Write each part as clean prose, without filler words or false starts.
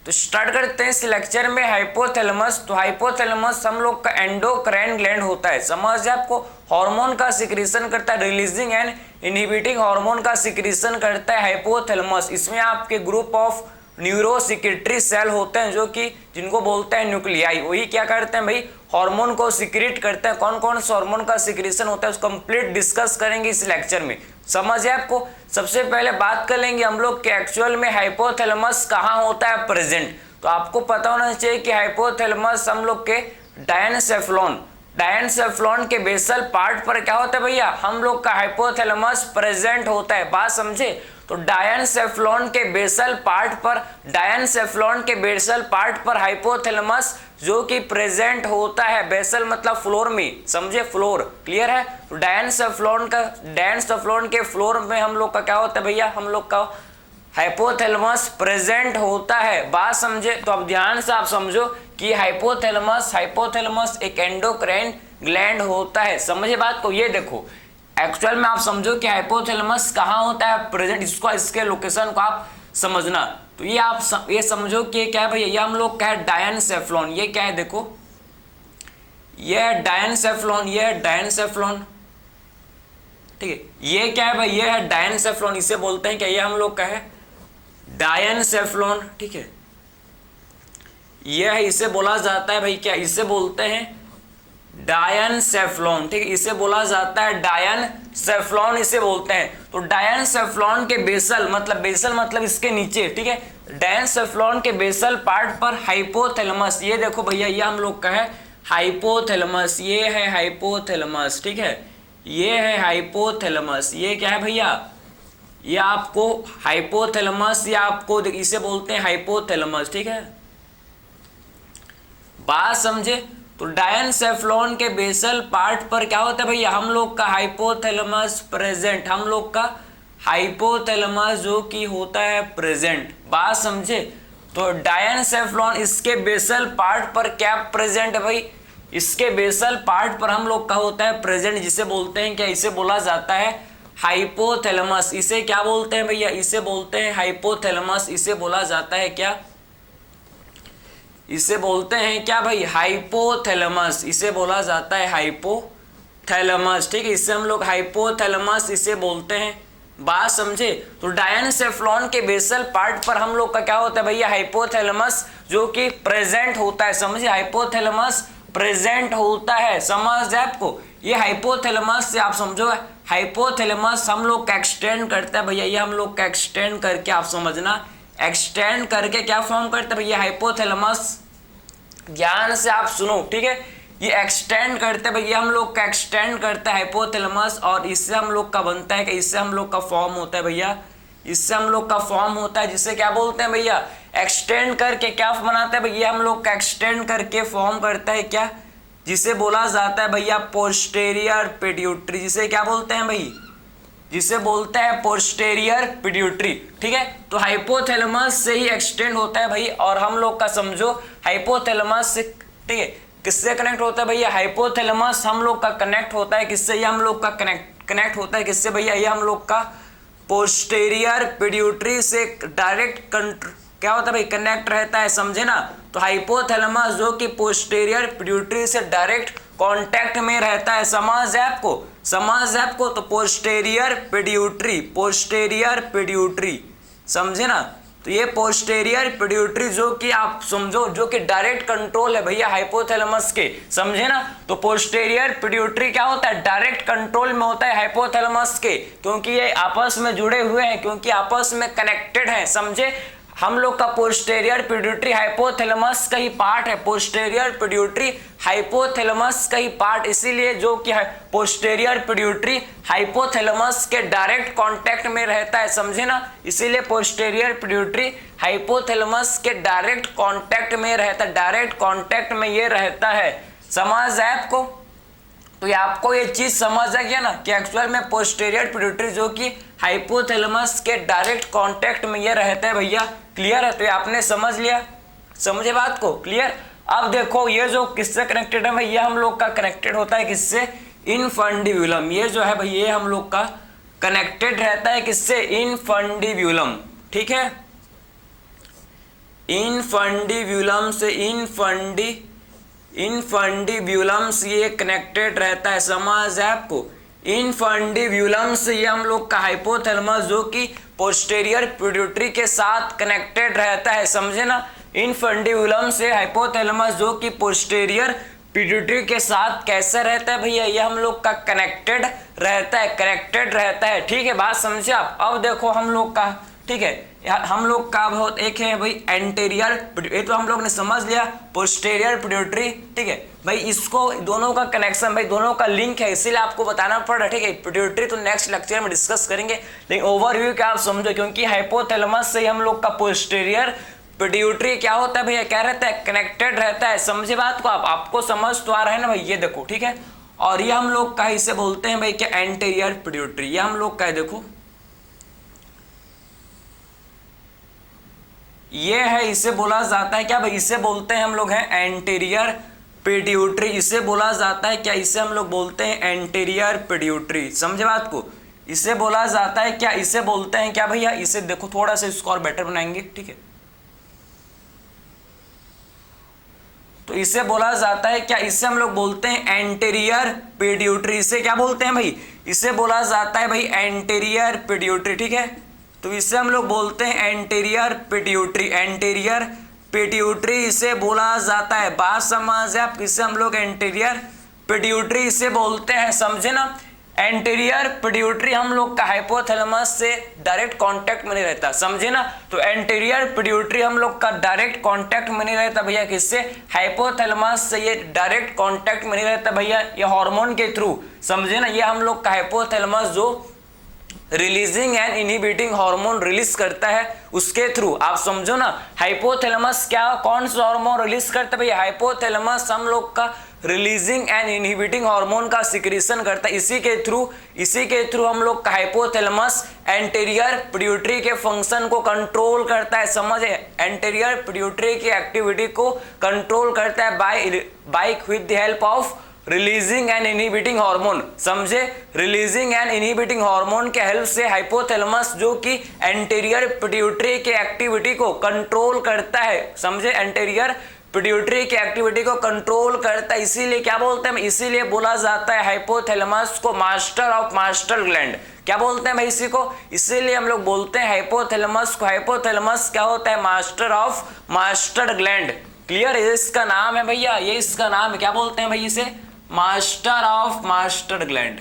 तो स्टार्ट करते हैं इस लेक्चर में हाइपोथैलेमस। तो हाइपोथैलेमस हम लोग का एंडोक्राइन ग्लैंड होता है, समझ आपको, हार्मोन का सिक्रीशन करता है, रिलीजिंग एंड इनहिबिटिंग हार्मोन का सिक्रीशन करता है हाइपोथैलेमस। इसमें आपके ग्रुप ऑफ न्यूरोसिक्रेटरी सेल होते हैं जो कि जिनको बोलते हैं न्यूक्लियाई, वही क्या करते हैं भाई, हार्मोन को सिक्रेट करते हैं। कौन कौन से हार्मोन का सिक्रेशन होता है उसको कंप्लीट डिस्कस करेंगे इस लेक्चर में, समझ है आपको। सबसे पहले बात कर लेंगे हम लोग कि एक्चुअल में हाइपोथैलेमस कहाँ होता है प्रेजेंट। तो आपको पता होना चाहिए कि हाइपोथैलेमस हम लोग के डायनसेफ्लॉन के बेसल पार्ट पर क्या होता है भैया, हम लोग का हाइपोथैलेमस प्रेजेंट होता है, बात समझे। तो डायनसेफ्लॉन के बेसल पार्ट पर हाइपोथैलेमस जो कि प्रेजेंट होता है, बेसल मतलब फ्लोर में, समझे, फ्लोर, क्लियर है। तो डायनसेफ्लॉन के फ्लोर में हम लोग का क्या होता है भैया, हम लोग का हाइपोथैलेमस प्रेजेंट होता है, बात समझे। तो अब ध्यान से आप समझो कि हाइपोथैलेमस एक एंडोक्राइन ग्लैंड होता है, समझे बात को। ये देखो एक्चुअल में आप समझो कि हाइपोथैलेमस कहाँ होता है प्रेजेंट, इसको इसके लोकेशन को आप समझना। तो ये आप ये समझो कि क्या है भैया, ये हम लोग क्या है डायनसेफ्लॉन, ये क्या है देखो, ये है डायनसेफ्लॉन, ठीक है। ये क्या है भाई, ये है डायनसेफ्लॉन, इसे बोलते हैं क्या, ये हम लोग का है डायनसेफ्लॉन, ठीक है। ये है, इसे बोला जाता है भाई क्या, इसे बोलते हैं डायनसेफ्लॉन, ठीक है, इसे बोला जाता है डायनसेफ्लॉन, इसे बोलते हैं। तो डायनसेफ्लॉन के बेसल मतलब इसके नीचे, ठीक है, डायनसेफ्लॉन के बेसल पार्ट पर हाइपोथैलेमस, ये देखो भैया, ये हम लोग का है हाइपोथैलेमस, ये है हाइपोथैलेमस, ठीक है, ये है हाइपोथैलेमस, ये क्या है भैया, ये आपको हाइपोथैलेमस, या आपको इसे बोलते हैं हाइपोथैलेमस, ठीक है, बात समझे। तो डायनसेफ्लॉन के बेसल पार्ट पर क्या होता है भैया, हम लोग का हाइपोथैलेमस प्रेजेंट, हम लोग का हाइपोथैलेमस जो कि होता है प्रेजेंट, बात समझे। तो डायनसेफ्लॉन इसके बेसल पार्ट पर क्या प्रेजेंट है भाई, इसके बेसल पार्ट पर हम लोग का होता है प्रेजेंट, जिसे बोलते हैं क्या, इसे बोला जाता है हाइपोथैलेमस। इसे क्या बोलते हैं भैया, इसे बोलते हैं हाइपोथैलेमस, इसे बोला जाता है क्या, इसे बोलते हैं क्या भाई, हाइपोथैलेमस, इसे बोला जाता है हाइपोथैलेमस, ठीक है, इसे हम लोग हाइपोथैलेमस इसे बोलते हैं, बात समझे। तो डायनसेफ्लॉन के बेसल पार्ट पर हम लोग का क्या होता है भैया, हाइपोथैलेमस जो कि प्रेजेंट होता है, समझे, हाइपोथैलेमस प्रेजेंट होता है, समझ आपको। ये हाइपोथैलेमस से आप समझो, हाइपोथैलेमस हम लोग का एक्सटेंड करता है भैया, ये हम लोग का एक्सटेंड करके आप समझना, एक्सटेंड करके क्या फॉर्म करता है भैया हाइपोथैलेमस, ध्यान से आप सुनो, ठीक है, ये एक्सटेंड करते हैं भैया, हम लोग का एक्सटेंड करता है हाइपोथैलेमस, और इससे हम लोग का बनता है कि इससे हम लोग का फॉर्म होता है भैया, इससे हम लोग का फॉर्म होता है, जिसे क्या बोलते हैं भैया, एक्सटेंड करके क्या बनाता है भैया, हम लोग का एक्सटेंड करके फॉर्म करता है क्या, जिसे बोला जाता है भैया पोस्टेरियर पिट्यूटरी, जिसे क्या बोलते हैं भाई, जिसे बोलते हैं पोस्टेरियर पिट्यूटरी, ठीक है। तो हाइपोथैलेमस से ही एक्सटेंड होता है भाई, और हम लोग का समझो हाइपोथैलेमस से, ठीक है, किससे कनेक्ट होता है भैया, हाइपोथैलेमस हम लोग का कनेक्ट होता है किससे, ये हम लोग का कनेक्ट होता है किससे भैया, ये हम लोग का पोस्टेरियर पिट्यूटरी से डायरेक्ट क्या होता है भाई, कनेक्ट रहता है, समझे ना। तो हाइपोथैलेमस जो कि पोस्टेरियर पिट्यूटरी से डायरेक्ट कांटेक्ट में रहता है, समझ है आपको। तो पोस्टेरियर पिट्यूटरी, समझे ना। तो ये पोस्टेरियर पिट्यूटरी जो कि आप समझो, जो कि डायरेक्ट कंट्रोल है भैया हाइपोथैलेमस के, समझे ना। तो पोस्टेरियर पिट्यूटरी क्या होता है, डायरेक्ट कंट्रोल में होता है हाइपोथैलेमस के, क्योंकि ये आपस में जुड़े हुए हैं, क्योंकि आपस में कनेक्टेड हैं, समझे। हम लोग का पोस्टेरियर पिट्यूटरी हाइपोथैलेमस का ही पार्ट है, पोस्टेरियर पिट्यूटरी हाइपोथैलेमस का ही पार्ट, इसीलिए जो कि पोस्टेरियर पिट्यूटरी हाइपोथैलेमस के डायरेक्ट कांटेक्ट में रहता है, समझे ना। इसीलिए पोस्टेरियर पिट्यूटरी हाइपोथैलेमस के डायरेक्ट कांटेक्ट में रहता है, डायरेक्ट कांटेक्ट में ये रहता है, समझ है आपको। तो ये आपको ये चीज समझ आ गया ना कि एक्चुअल में पोस्टेरियर पिट्यूटरी जो कि हाइपोथैलेमस के डायरेक्ट कांटेक्ट में ये रहता है भैया, क्लियर है। तो ये आपने समझ लिया, समझे बात को, क्लियर। अब देखो ये जो किससे कनेक्टेड है भैया, हम लोग का कनेक्टेड होता है किससे, इनफंडिब्यूलम, ये जो है भैया ये हम लोग का कनेक्टेड रहता है किससे, इनफंडिब्यूलम, ठीक है। इनफंडिब्यूलम से इनफंडिब्यूलम से ये कनेक्टेड रहता है, समझ है आपको। इनफंडिब्यूलम से ये हम लोग का हाइपोथैलेमस जो कि पोस्टेरियर पिट्यूटरी के साथ कनेक्टेड रहता है, समझे ना। इनफंडिब्यूलम से हाइपोथैलेमस जो कि पोस्टेरियर पिट्यूटरी के साथ कैसे रहता है भैया, ये हम लोग का कनेक्टेड रहता है, ठीक है, बात समझे आप। अब देखो हम लोग का, ठीक है, हम लोग का बहुत एक है भाई एंटेरियर, ये तो हम लोग ने समझ लिया, पोस्टेरियर पिट्यूटरी, ठीक है भाई। इसको दोनों का कनेक्शन भाई, दोनों का लिंक है, इसीलिए आपको बताना पड़ रहा है, ठीक है। पिट्यूटरी तो नेक्स्ट लेक्चर में डिस्कस करेंगे, लेकिन ओवरव्यू क्या आप समझो, क्योंकि हाइपोथैलेमस से हम लोग का पोस्टेरियर पिट्यूटरी क्या होता है भैया, क्या रहता है, कनेक्टेड रहता है, समझे बात को आप। आपको समझ तो आ रहा है ना भाई, ये देखो, ठीक है। और ये हम लोग का इसे बोलते हैं भाई क्या, एंटेरियर पिट्यूटरी, ये हम लोग का है, देखो ये है, इसे बोला जाता है क्या भाई, इसे बोलते हैं हम लोग है एंटेरियर पिट्यूटरी, इसे बोला जाता है क्या, इसे हम लोग बोलते हैं एंटेरियर पिट्यूटरी, समझे बात को। इसे बोला जाता है क्या, इसे बोलते हैं क्या भैया, इसे देखो थोड़ा सा इसको और बेटर बनाएंगे, ठीक है। तो इसे बोला जाता है क्या, इसे हम लोग बोलते हैं एंटेरियर पिट्यूटरी, इसे क्या बोलते हैं भाई, इसे बोला जाता है भाई एंटेरियर पिट्यूटरी, ठीक है। तो इसे हम लोग बोलते हैं एंटेरियर पिट्यूटरी, एंटेरियर पिट्यूटरी इसे बोला जाता है, बात समझ है आप। इसे हम लोग एंटेरियर पिट्यूटरी इसे बोलते हैं, समझे ना। एंटेरियर पिट्यूटरी हम लोग का हाइपोथैलेमस से डायरेक्ट कांटेक्ट में नहीं रहता, समझे ना। तो एंटेरियर पिट्यूटरी हम लोग का डायरेक्ट कांटेक्ट में नहीं रहता भैया, किससे, हाइपोथैलेमस से ये डायरेक्ट कांटेक्ट में नहीं रहता भैया, ये हार्मोन के थ्रू, समझे ना। ये हम लोग का हाइपोथैलेमस जो releasing and inhibiting hormone release करता है, उसके थ्रू, आप समझो ना। हाइपोथैलेमस क्या, कौन सा हार्मोन रिलीज करता है भैया, हाइपोथैलेमस हम लोग का रिलीजिंग एंड इनहिबिटिंग हार्मोन का सिक्रीशन करता है, इसी के थ्रू हम लोग का हाइपोथैलेमस एंटेरियर पिट्यूटरी के फंक्शन को कंट्रोल करता है, समझे। एंटेरियर पिट्यूटरी की एक्टिविटी को कंट्रोल करता है by with the help of releasing and inhibiting hormone, समझे। रिलीजिंग एंड इनहिबिटिंग हार्मोन के हेल्प से हाइपोथैलेमस जो कि एंटेरियर पिट्यूटरी के एक्टिविटी को कंट्रोल करता है, समझे। एंटेरियर पिट्यूटरी की एक्टिविटी को कंट्रोल करता है, इसीलिए क्या बोलते हैं, इसीलिए बोला जाता है हाइपोथैलेमस को मास्टर ऑफ मास्टर ग्लैंड, क्या बोलते हैं भाई इसी को, इसीलिए हम लोग बोलते हैं हाइपोथैलेमस को, हाइपोथैलेमस क्या होता है, master of master gland, clear. ये इसका नाम है भैया, ये इसका नाम है, क्या बोलते हैं भाई इसे, master of master gland,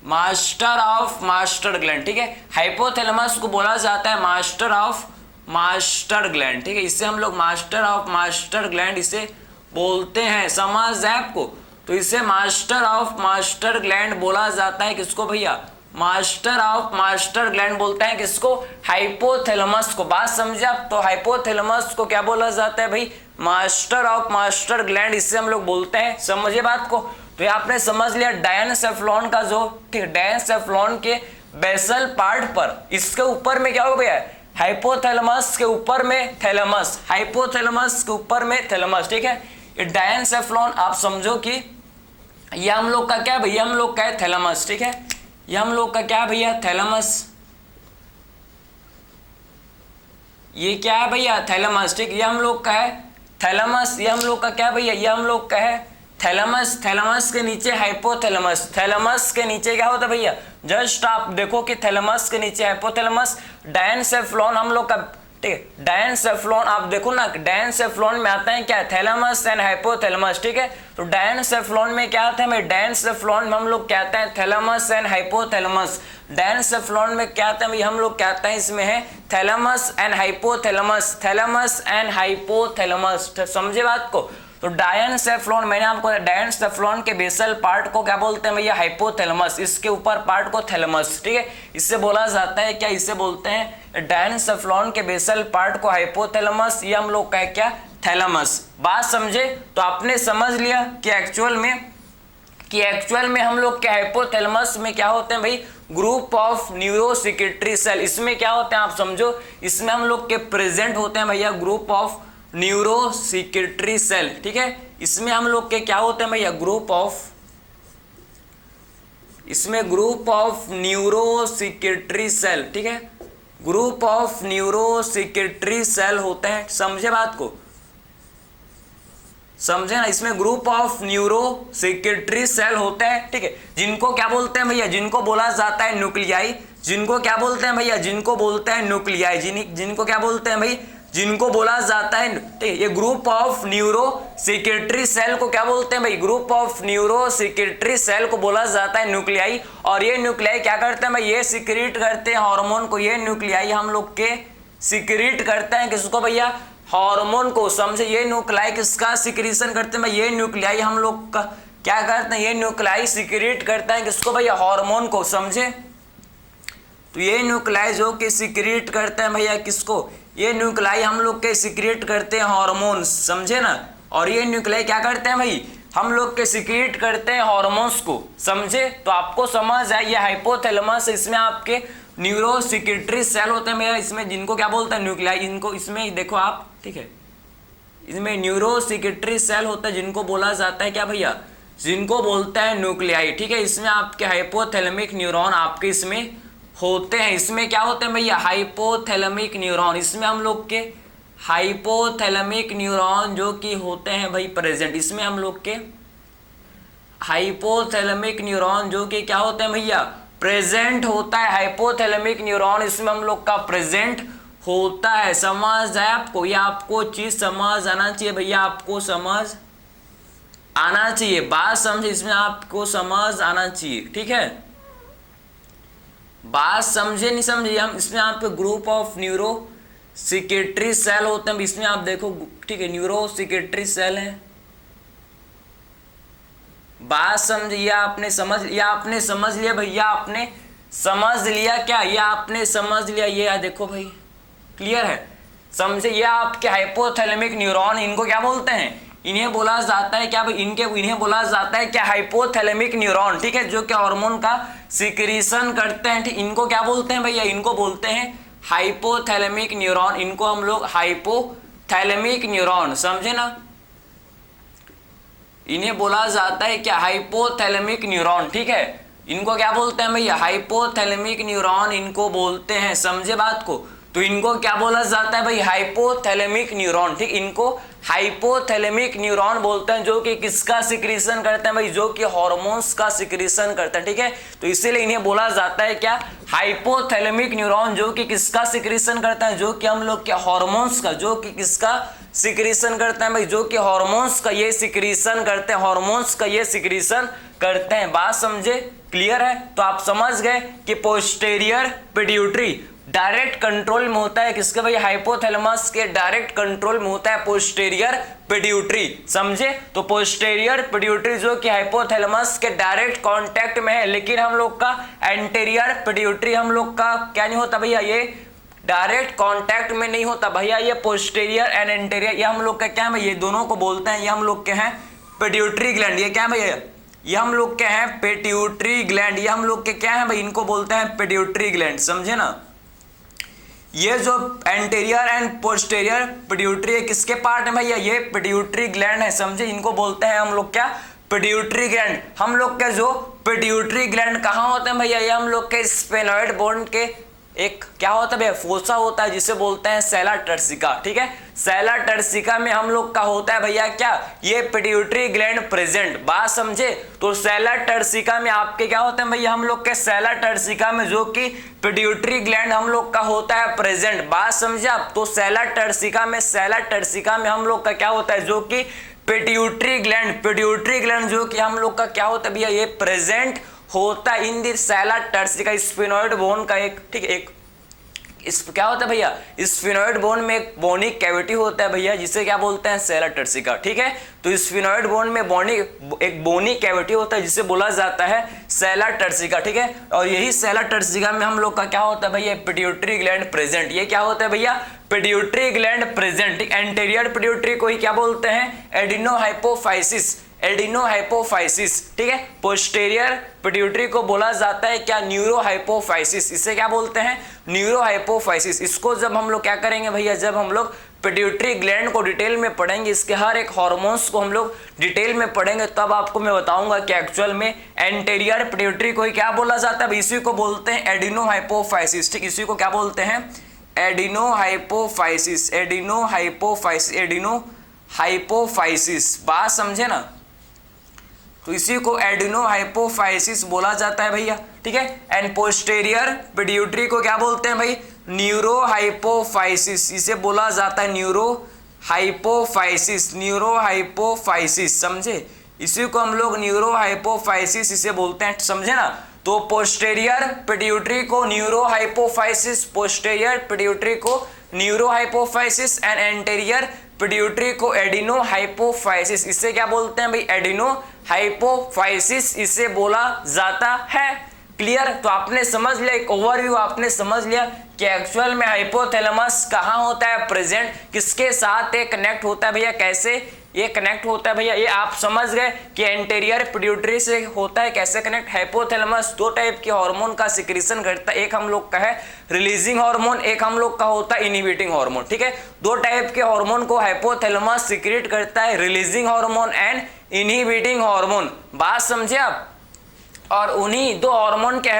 master of master gland, ठीक है। हाइपोथैलेमस को बोला जाता है मास्टर ऑफ मास्टर ग्लैंड, ठीक है। इससे हम लोग मास्टर ऑफ मास्टर ग्लैंड इसे बोलते हैं, समझ है आपको। तो इसे मास्टर ऑफ मास्टर ग्लैंड बोला जाता है, किसको भैया, मास्टर ऑफ मास्टर ग्लैंड बोलते हैं किसको, हाइपोथैलेमस को, बात समझे आप। तो हाइपोथैलेमस को क्या बोला जाता है भाई, मास्टर ऑफ मास्टर ग्लैंड, इससे हम लोग बोलते हैं, समझिए बात को। तो ये आपने समझ लिया डायनसेफ्लॉन का जो, ठीक है, डायनसेफ्लॉन के बेसल पार्ट पर, इसके ऊपर में क्या हो गया, हाइपोथैलेमस के ऊपर में थैलेमस, हाइपोथैलेमस के ऊपर में थैलेमस, ठीक है। ये डायनसेफ्लॉन आप समझो कि ये हम लोग का क्या भैया, हम लोग का है थैलेमस, ठीक है। ये हम लोग का क्या भैया, थैलेमस, ये क्या है भैया, थैलेमस, ठीक। ये हम लोग का है थैलेमस, ये हम लोग का क्या भैया, ये हम लोग का है थैलेमस। थैलेमस के नीचे हाइपोथैलेमस, थैलेमस के नीचे क्या होता है भैया, जस्ट आप देखो कि थैलेमस के नीचे हाइपोथैलेमस। डायनसेफ्लॉन हम लोग का, ठीक है, डायनसेफ्लॉन आप देखो ना, डायनसेफ्लॉन में आता है क्या, थैलेमस एंड हाइपोथैलेमस, ठीक है। तो डायनसेफ्लॉन में क्या आता है, डायनसेफ्लॉन में हम लोग क्या आता है, थैलेमस एंड हाइपोथैलेमस। डायनसेफ्लॉन में क्या आता है, हम लोग क्या आता है, इसमें है thalamus and hypothalamus, thalamus and hypothalamus, समझे बात को। तो डायनसेफ्लॉन, मैंने आपको डायनसेफ्लॉन के बेसल पार्ट को क्या बोलते हैं भैया, हाइपोथैलेमस, इसके ऊपर पार्ट को थैलेमस, ठीक है। इससे बोला जाता है क्या, इसे बोलते हैं डायनसेफ्लॉन के बेसल पार्ट को हाइपोथैलेमस, ये हम लोग का है क्या, थैलेमस, बात समझे। तो आपने समझ लिया कि एक्चुअल में हम लोग के हाइपोथैलेमस में क्या होते हैं भाई, ग्रुप ऑफ न्यूरोसेक्रेटरी सेल, इसमें क्या होते हैं आप समझो, इसमें हम लोग के प्रेजेंट होते हैं भैया ग्रुप ऑफ न्यूरोसेक्रेटरी सेल, ठीक है। इसमें हम लोग के क्या होते हैं भैया, ग्रुप ऑफ, इसमें ग्रुप ऑफ न्यूरोसेक्रेटरी सेल, ठीक है, group of neuro secretory cell होते हैं, समझे बात को, समझे ना, इसमें group of neuro secretory cell होते हैं, ठीक है, जिनको क्या बोलते हैं भैया, जिनको बोला जाता है न्यूक्लियाई, जिनको क्या बोलते हैं भैया, जिनको बोलते हैं न्यूक्लियाई, जिनको क्या बोलते हैं भाई, जिनको बोला जाता है, ठीक है, ये group of neuro secretory cell को क्या बोलते हैं भाई, group of neuro secretory cell को बोला जाता है न्यूक्लियाई। और ये न्यूक्लियाई क्या करते हैं भाई, ये सिक्रीट करते हैं हार्मोन को, ये न्यूक्लियाई हम लोग के सिक्रीट करते हैं किसको भैया, हार्मोन को, समझे, ये न्यूक्लियाई किसका सिक्रीशन करते हैं भाई, ये न्यूक्लियाई हम लोग का क्या करते हैं, ये न्यूक्लियाई सिक्रीट करता है किसको भैया, हार्मोन को, समझे। तो ये न्यूक्लियाई जो कि सिक्रीट करते हैं भैया किसको, ये न्यूक्लियाई हम लोग के सिक्रीट करते हैं हार्मोन्स, समझे ना। और ये न्यूक्लियाई क्या करते हैं भाई, हम लोग के सिक्रीट करते हैं हार्मोन्स को, समझे। तो आपको समझ आए, ये हाइपोथैलेमस, इसमें आपके न्यूरो सिक्रेटरी सेल होते हैं भैया, इसमें जिनको क्या बोलते हैं न्यूक्लियाई, इनको इसमें देखो आप, ठीक है, इसमें न्यूरो सिक्रेटरी सेल होता है जिनको बोला जाता है क्या भैया, जिनको बोलते हैं न्यूक्लियाई, ठीक है। इसमें आपके हाइपोथैलेमिक न्यूरॉन आपके इसमें होते हैं, इसमें क्या होते हैं भैया, हाइपोथैलेमिक न्यूरॉन, इसमें हम लोग के हाइपोथैलेमिक न्यूरॉन जो कि होते हैं भाई प्रेजेंट, इसमें हम लोग के हाइपोथैलेमिक न्यूरॉन जो कि क्या होते हैं भैया, प्रेजेंट होता है, हाइपोथैलेमिक न्यूरॉन इसमें हम लोग का प्रेजेंट होता है। समझ आए आपको, ये आपको चीज समझ आना चाहिए भैया, आपको समझ आना चाहिए, बात समझे, इसमें आपको समझ आना चाहिए, ठीक है, बात समझे नहीं समझे। हम इसमें आपके group of neuro secretory cell होते हैं, इसमें आप देखो, ठीक है, न्यूरो सिक्रेटरी सेल है, बात समझ, या आपने समझ, या आपने समझ लिया भैया, आपने समझ लिया क्या, ये आपने समझ लिया, ये देखो भाई क्लियर है, समझे। ये आपके हाइपोथैलेमिक न्यूरॉन, इनको क्या बोलते हैं, इन्हें बोला जाता है क्या भाई, इन्हें बोला जाता है क्या, हाइपोथैलेमिक न्यूरॉन, ठीक है, जो कि हार्मोन का सिक्रीशन करते हैं, ठीक, इनको क्या बोलते हैं भैया, इनको बोलते हैं हाइपोथैलेमिक न्यूरॉन, इनको हम लोग हाइपोथैलेमिक न्यूरॉन, समझे ना, इन्हें बोला जाता है क्या, हाइपोथैलेमिक न्यूरॉन, ठीक है, इनको क्या बोलते हैं भैया, हाइपोथैलेमिक न्यूरॉन इनको बोलते हैं, समझे बात को। तो इनको क्या बोला जाता है भाई, हाइपोथैलेमिक न्यूरॉन, ठीक, इनको हाइपोथैलेमिक न्यूरॉन बोलते हैं, जो कि किसका सिक्रीशन करते हैं भाई, जो कि हार्मोन्स का सिक्रीशन करते हैं, ठीक है। तो इसीलिए इन्हें बोला जाता है क्या, हाइपोथैलेमिक न्यूरॉन, जो कि किसका सिक्रीशन करता है, जो कि हम लोग के हार्मोन्स का, जो कि किसका सिक्रीशन करते हैं भाई, जो कि हार्मोन्स का ये सिक्रीशन करते हैं, हार्मोन्स का ये सिक्रीशन करते हैं, बात समझे, क्लियर है। तो आप समझ गए कि पोस्टेरियर पिट्यूटरी डायरेक्ट कंट्रोल में होता है किसके भाई, हाइपोथैलेमस के डायरेक्ट कंट्रोल में होता है पोस्टेरियर पिट्यूटरी, समझे। तो पोस्टेरियर पिट्यूटरी जो कि हाइपोथैलेमस के डायरेक्ट कांटेक्ट में है, लेकिन हम लोग का एंटीरियर पिट्यूटरी हम लोग का क्या नहीं होता भैया, ये डायरेक्ट कांटेक्ट में नहीं होता भैया, ये पोस्टेरियर एंड एंटीरियर, ये हम लोग का क्या है भैया, ये दोनों को बोलते हैं, ये हम लोग के हैं पिट्यूटरी ग्लैंड, ये क्या है भैया, ये हम लोग के हैं पिट्यूटरी ग्लैंड, ये हम लोग के क्या है भाई, इनको बोलते हैं पिट्यूटरी ग्लैंड, समझे ना। ये जो एंटीरियर एंड पोस्टेरियर पिट्यूटरी है किसके पार्ट है भैया, ये पिट्यूटरी ग्लैंड है, समझे, इनको बोलते हैं हम लोग क्या, पिट्यूटरी ग्लैंड। हम लोग के जो पिट्यूटरी ग्लैंड कहाँ होते हैं भैया, ये हम लोग के स्फेनॉइड बोन के एक क्या होता है भैया, फोसा होता है, जिसे बोलते हैं सेला टर्सिका, ठीक है, सेला टर्सिका में हम लोग का होता है भैया क्या, ये पिट्यूटरी ग्लैंड प्रेजेंट, बात समझे। तो सेला टर्सिका में आपके क्या होते हैं भैया, हम लोग के सेला टर्सिका में जो कि पिट्यूटरी ग्लैंड हम लोग का होता है प्रेजेंट, बात समझे आप। तो सेला टर्सिका में हम लोग का क्या होता है, जो कि पिट्यूटरी ग्लैंड जो कि हम लोग का क्या होता है भैया, ये प्रेजेंट होता है इन दी सेला टर्सिका, स्फेनॉइड बोन का एक, ठीक है, एक इस क्या होता है भैया, स्फेनॉइड बोन में एक बोनिक कैविटी होता है भैया, जिसे क्या बोलते हैं, सेला टर्सिका, ठीक है। तो स्फेनॉइड बोन में एक बोनिक कैविटी होता है, जिसे बोला जाता है सेला टर्सिका, ठीक है। और यही सेला टर्सिका में हम लोग का क्या होता है भैया, पिट्यूटरी ग्लैंड प्रेजेंट, ये क्या होता है भैया, pituitary gland present. Anterior pituitary को ही क्या बोलते हैं, एडिनोहाइपोफाइसिस, एडिनो हाइपोफाइसिस, ठीक है। पोस्टेरियर पिट्यूटरी को बोला जाता है क्या, न्यूरो हाइपोफाइसिस। इसे क्या बोलते हैं, न्यूरो हाइपोफाइसिस। इसको जब हम लोग क्या करेंगे भैया, जब हम लोग पिट्यूटरी ग्लैंड को डिटेल में पढ़ेंगे, इसके हर एक हार्मोन्स को हम लोग डिटेल में पढ़ेंगे, तब आपको मैं बताऊंगा कि एक्चुअल में एंटीरियर पिट्यूटरी को क्या बोला जाता है। इसी को बोलते हैं एडिनो हाइपोफाइसिस, ठीक। इसी को क्या बोलते हैं, adeno hypophysis, adeno hypophysis, adeno hypophysis. बात समझे ना, तो इसी को एडिनो हाइपोफाइसिस बोला जाता है भैया, ठीक है। एंड पोस्टेरियर पिट्यूटरी को क्या बोलते हैं भाई, न्यूरो हाइपोफाइसिस। इसे बोला जाता है न्यूरो हाइपोफाइसिस, न्यूरो हाइपोफाइसिस, समझे। इसी को हम लोग न्यूरो हाइपोफाइसिस इसे बोलते हैं, समझे ना। तो पोस्टेरियर पिट्यूटरी को न्यूरो हाइपोफाइसिस, पोस्टेरियर पिट्यूटरी को neuro hypophysis and anterior pituitary को एडिनो हाइपोफाइसिस। इसे क्या बोलते हैं भाई, एडिनो हाइपोफाइसिस इसे बोला जाता है। क्लियर। तो आपने समझ लिया, एक ओवरव्यू आपने समझ लिया कि एक्चुअल में हाइपोथैलेमस कहाँ होता है प्रेजेंट, किसके साथ ये कनेक्ट होता है भैया, कैसे ये कनेक्ट होता है भैया, ये आप समझ गए कि एंटीरियर पिट्यूटरी से होता है कैसे कनेक्ट। हाइपोथैलेमस दो टाइप के हार्मोन का सिक्रीशन करता है, एक हम लोग का है रिलीजिंग हार्मोन, एक हम लोग का होता है इनहिबिटिंग हार्मोन, ठीक है। दो टाइप के हार्मोन को हाइपोथैलेमस सिक्रीट करता है, releasing hormone and inhibiting hormone. बात समझे आप। और उन्हीं दो हार्मोन के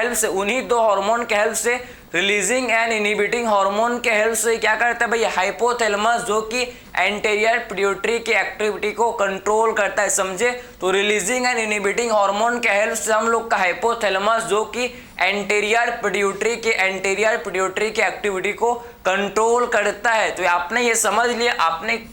हेल्प से रिलीजिंग एंड इनहिबिटिंग हार्मोन के हेल्प से क्या करता है भैया, हाइपोथैलेमस जो कि एंटीरियर पिट्यूटरी की एक्टिविटी को कंट्रोल करता है, समझे। तो रिलीजिंग एंड इनहिबिटिंग हार्मोन के हेल्प से हम लोग का हाइपोथैलेमस जो कि एंटीरियर पिट्यूटरी की एक्टिविटी को कंट्रोल करता है। तो आपने ये समझ लिया,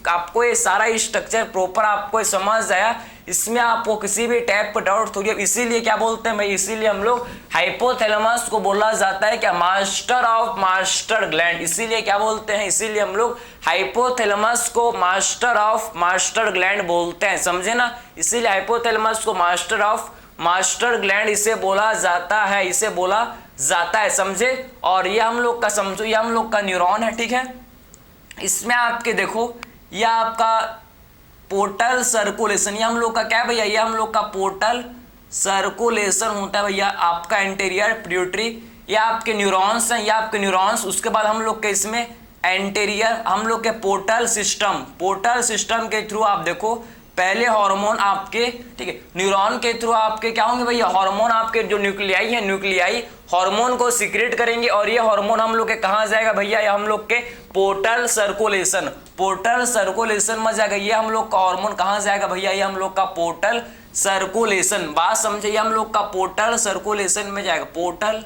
आपको ये सारा स्ट्रक्चर प्रॉपर आपको समझ आया, इसमें आपको किसी भी टाइप का डाउट हो गया। इसीलिए क्या बोलते हैं भाई, इसीलिए हम लोग हाइपोथैलेमस को बोला जाता है क्या, मास्टर ऑफ मास्टर ग्लैंड। इसीलिए क्या बोलते हैं, इसीलिए हम लोग हाइपोथैलेमस को मास्टर ऑफ मास्टर ग्लैंड बोलते हैं, समझे ना। इसीलिए हाइपोथैलेमस को मास्टर ऑफ मास्टर ग्लैंड इसे बोला जाता है, इसे बोला जाता है, समझे। और ये हम लोग का समझो, ये हम लोग का न्यूरॉन है, ठीक है। इसमें आपके देखो, यह आपका पोर्टल सर्कुलेशन, ये हम लोग का क्या है भैया, ये हम लोग का पोर्टल सर्कुलेशन होता है भैया, आपका एंटीरियर पिट्यूटरी, ये आपके न्यूरॉन्स हैं, ये आपके न्यूरॉन्स। उसके बाद हम लोग के इसमें एंटीरियर, हम लोग के पोर्टल सिस्टम के थ्रू आप देखो पहले हार्मोन आपके, ठीक है, न्यूरॉन के थ्रू आपके क्या होंगे भैया, हार्मोन आपके जो न्यूक्लियाई है, न्यूक्लियाई हार्मोन को सीक्रेट करेंगे, और ये हार्मोन हम लोग के कहाँ जाएगा भैया, ये हम लोग के पोर्टल सर्कुलेशन में जाएगा। ये हम लोग का हार्मोन कहाँ जाएगा भैया, ये हम लोग का पोर्टल सर्कुलेशन। बात समझे, ये हम लोग का पोर्टल सर्कुलेशन में जाएगा, पोर्टल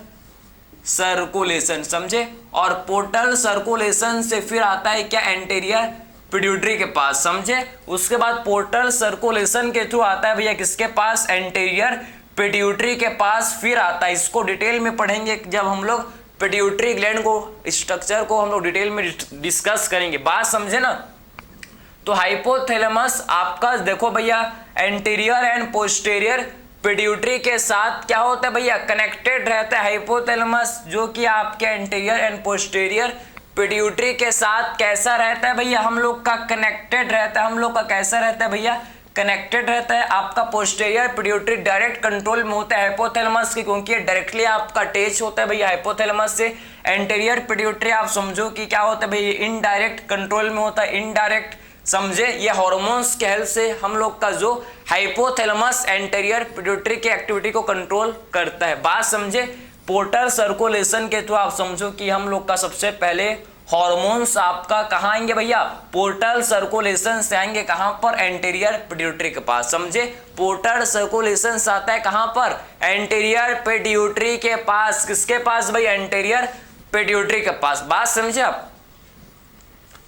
सर्कुलेशन, समझे। और पोर्टल सर्कुलेशन से फिर आता है क्या, एंटीरियर पिट्यूटरी के पास, समझे। उसके बाद पोर्टल सर्कुलेशन के थ्रू आता है भैया किसके पास, एंटीरियर पिट्यूटरी के पास फिर आता है। इसको डिटेल में पढ़ेंगे जब हम लोग पिट्यूटरी ग्लैंड को, स्ट्रक्चर को हम लोग डिटेल में डिस्कस करेंगे। बात समझे ना। तो हाइपोथैलेमस आपका देखो भैया एंटीरियर एंड पोस्टेरियर पिट्यूटरी के साथ क्या होता है भैया, कनेक्टेड रहता है। हाइपोथैलेमस जो कि आपके एंटीरियर एंड पोस्टेरियर पिट्यूटरी के साथ कैसा रहता है भैया, हम लोग का कनेक्टेड रहता है। हम लोग का कैसा रहता है भैया, कनेक्टेड रहता है। आपका पोस्टेरियर पिट्यूटरी डायरेक्ट कंट्रोल में होता है हाइपोथैलेमस की, क्योंकि डायरेक्टली आपका अटैच होता है भैया हाइपोथैलेमस से। एंटीरियर पिट्यूटरी आप समझो कि क्या होता है भैया, इनडायरेक्ट कंट्रोल में होता है, इनडायरेक्ट, समझे। ये हार्मोन्स के हेल्प से हम लोग का जो हाइपोथैलेमस एंटीरियर पिट्यूटरी की एक्टिविटी को कंट्रोल करता है। बात समझे। पोर्टल सर्कुलेशन के थ्रू आप समझो कि हम लोग का सबसे पहले हार्मोन्स आपका कहाँ आएंगे भैया, पोर्टल सर्कुलेशन से आएंगे, कहाँ पर, एंटीरियर पिट्यूटरी के पास, समझे। पोर्टल सर्कुलेशन से आता है कहाँ पर, एंटीरियर पिट्यूटरी के पास। किसके पास भाई, एंटीरियर पिट्यूटरी के पास। बात समझे आप।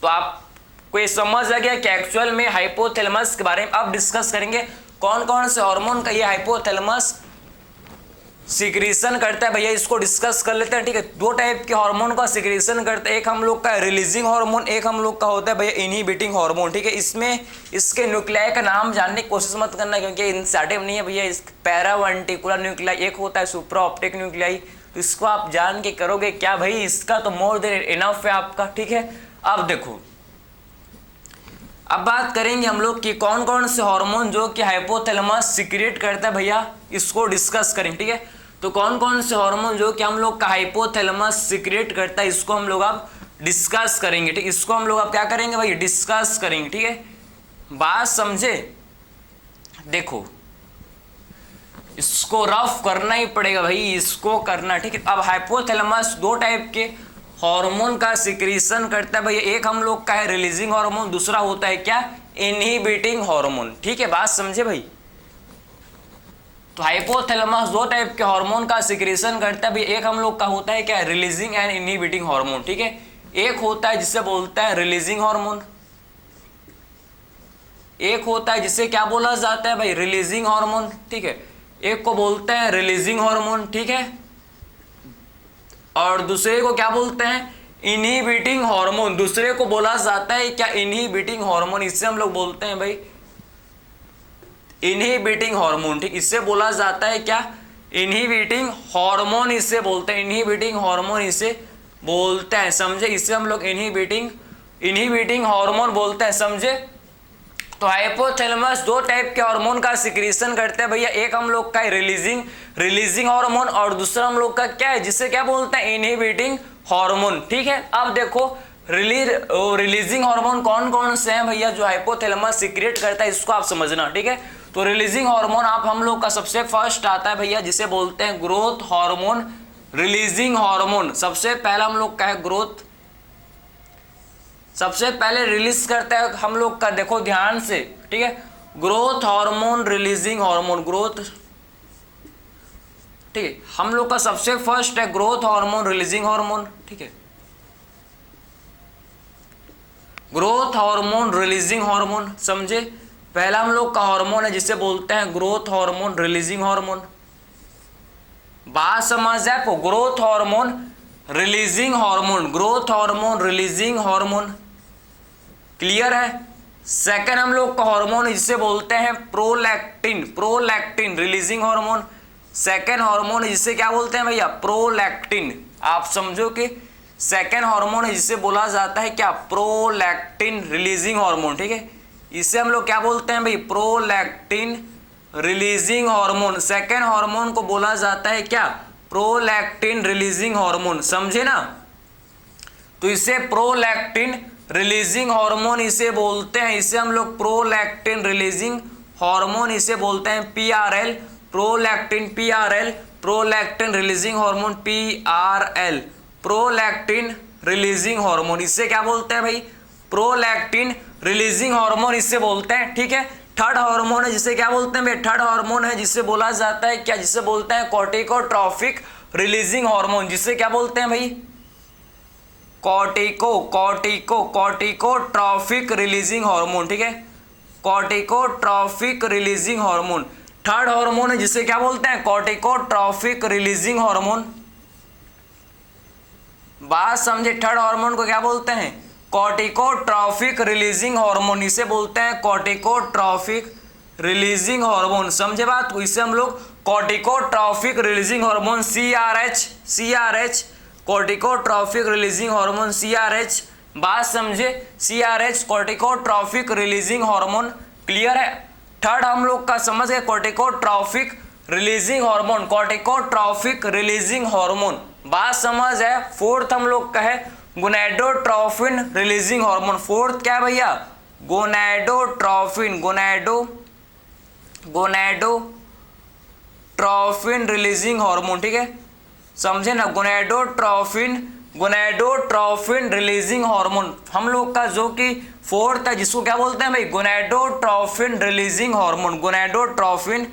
तो आपको ये समझ आ गया कि एक्चुअल में हाइपोथैलेमस के बारे में अब डिस्कस करेंगे, कौन कौन से हार्मोन का ये हाइपोथैलेमस सिक्रीशन करता है भैया, इसको डिस्कस कर लेते हैं, ठीक है। दो टाइप के हार्मोन का सिक्रीशन करता है, एक हम लोग का रिलीजिंग हार्मोन, एक हम लोग का होता है भैया इनहिबिटिंग हार्मोन, ठीक है। इसमें इसके न्यूक्लियाई का नाम जानने की कोशिश मत करना, क्योंकि इंसर्टिव नहीं है भैया। इस पैरावेंट्रिकुलर न्यूक्लियाई, एक होता है सुप्रा ऑप्टिक न्यूक्लियाई, तो इसको आप जान के करोगे क्या भाई, इसका तो मोर देन इनफ है आपका, ठीक है। अब देखो, अब बात करेंगे हम लोग कि कौन कौन से हार्मोन जो कि हाइपोथैलेमस सीक्रेट करता है भैया, इसको डिस्कस करें। ठीक है, तो कौन कौन से हार्मोन जो कि हम लोग का हाइपोथैलेमस सीक्रेट करता है इसको हम लोग अब डिस्कस करेंगे। ठीक, इसको हम लोग अब क्या करेंगे भाई, डिस्कस करेंगे। ठीक है, बात समझे। देखो इसको रफ करना ही पड़ेगा भाई, इसको करना। ठीक है, अब हाइपोथैलेमस दो टाइप के हार्मोन का सिक्रीशन करता है भैया, एक हम लोग का है रिलीजिंग हार्मोन, दूसरा होता है क्या, इनहिबिटिंग हार्मोन। ठीक है, बात समझे भाई। तो हाइपोथैलेमस दो टाइप के हार्मोन का सिक्रीशन करता है भैया, एक हम लोग का होता है क्या, रिलीजिंग एंड इनहिबिटिंग हार्मोन। ठीक है, एक होता है जिसे बोलता है रिलीजिंग हार्मोन, एक होता है जिसे क्या बोला जाता है भाई, रिलीजिंग हार्मोन। ठीक है, एक को बोलते हैं रिलीजिंग हार्मोन, ठीक है, और दूसरे को क्या बोलते हैं, इनहिबिटिंग हार्मोन। दूसरे को बोला जाता है क्या, इनहिबिटिंग हार्मोन, इससे हम लोग बोलते हैं भाई इनहिबिटिंग हार्मोन। ठीक, इससे बोला जाता है क्या, इनहिबिटिंग हार्मोन, इससे बोलते हैं इनहिबिटिंग हार्मोन, इसे बोलते हैं, समझे। इससे हम लोग इनहिबिटिंग हार्मोन बोलते हैं, समझे। तो हाइपोथैलेमस दो टाइप के हार्मोन का सिक्रीशन करते हैं भैया, एक हम लोग का रिलीजिंग हार्मोन और दूसरा हम लोग का क्या है, जिसे क्या बोलते हैं, इनहिबिटिंग हार्मोन। ठीक है, अब देखो रिलीजिंग हार्मोन कौन कौन से हैं भैया जो हाइपोथैलेमस सीक्रेट करता है, इसको आप समझना। ठीक है, तो रिलीजिंग हार्मोन आप हम लोग का सबसे फर्स्ट आता है भैया, जिसे बोलते हैं ग्रोथ हार्मोन। रिलीजिंग हार्मोन सबसे पहला हम लोग का है ग्रोथ, सबसे पहले रिलीज करता है हम लोग का, देखो ध्यान से। ठीक है, growth hormone, releasing hormone, growth. ठीक है, हम लोग का सबसे फर्स्ट है ग्रोथ हार्मोन, रिलीजिंग हार्मोन। ठीक है, ग्रोथ हार्मोन, रिलीजिंग हार्मोन, समझे। पहला हम लोग का हार्मोन है जिसे बोलते हैं ग्रोथ हार्मोन, रिलीजिंग हार्मोन। बात समझ जाए आपको, growth hormone, releasing hormone, growth hormone, releasing hormone, clear है। सेकंड हम लोग का हार्मोन जिसे बोलते हैं prolactin, prolactin, releasing hormone. Second hormone जिसे क्या बोलते हैं भैया, प्रोलैक्टिन। आप समझो कि सेकंड हार्मोन जिसे बोला जाता है क्या, प्रोलैक्टिन, रिलीजिंग हार्मोन। ठीक है, इसे हम लोग क्या बोलते हैं भाई, prolactin, releasing hormone. Second hormone को बोला जाता है क्या, प्रोलैक्टिन, रिलीजिंग हार्मोन, समझे ना। तो इसे प्रोलैक्टिन, रिलीजिंग हार्मोन इसे बोलते हैं, इसे हम लोग प्रोलैक्टिन, रिलीजिंग हार्मोन इसे बोलते हैं PRL, prolactin, PRL, prolactin releasing hormone, PRL, prolactin releasing hormone, इससे क्या बोलते हैं भाई, प्रोलैक्टिन रिलीजिंग हार्मोन इससे बोलते हैं। ठीक है, थर्ड हार्मोन है जिसे क्या बोलते हैं भाई, थर्ड हार्मोन है जिसे बोला जाता है क्या, जिसे बोलते हैं कॉर्टिकोट्रॉफिक रिलीजिंग हार्मोन, जिसे क्या बोलते हैं भाई, कॉर्टिकोट्रॉफिक रिलीजिंग हार्मोन। ठीक है, कॉर्टिकोट्रॉफिक रिलीजिंग हार्मोन थर्ड हार्मोन है जिसे क्या बोलते हैं, कॉर्टिकोट्रॉफिक रिलीजिंग हार्मोन। बात समझे, थर्ड हार्मोन को क्या बोलते हैं, कॉर्टिकोट्रॉफिक रिलीजिंग हार्मोन, इसे बोलते हैं कॉर्टिकोट्रॉफिक रिलीजिंग हार्मोन। समझे बात को, इसे हम लोग corticotrophic releasing hormone CRH, corticotrophic releasing hormone CRH. बात समझे, CRH corticotrophic releasing hormone, clear है। थर्ड हम लोग का समझ गए, corticotrophic releasing hormone, corticotrophic releasing hormone, बात समझ है। फोर्थ हम लोग का है गोनैडोट्रोफिन रिलीजिंग हार्मोन। फोर्थ क्या है भैया, गोनैडोट्रोफिन, गोनैडोट्रोफिन रिलीजिंग हार्मोन। ठीक है, समझे ना, गोनैडोट्रोफिन रिलीजिंग हार्मोन हम लोग का जो कि फोर्थ है, जिसको क्या बोलते हैं भाई, गोनैडोट्रोफिन रिलीजिंग हार्मोन, गोनैडोट्रोफिन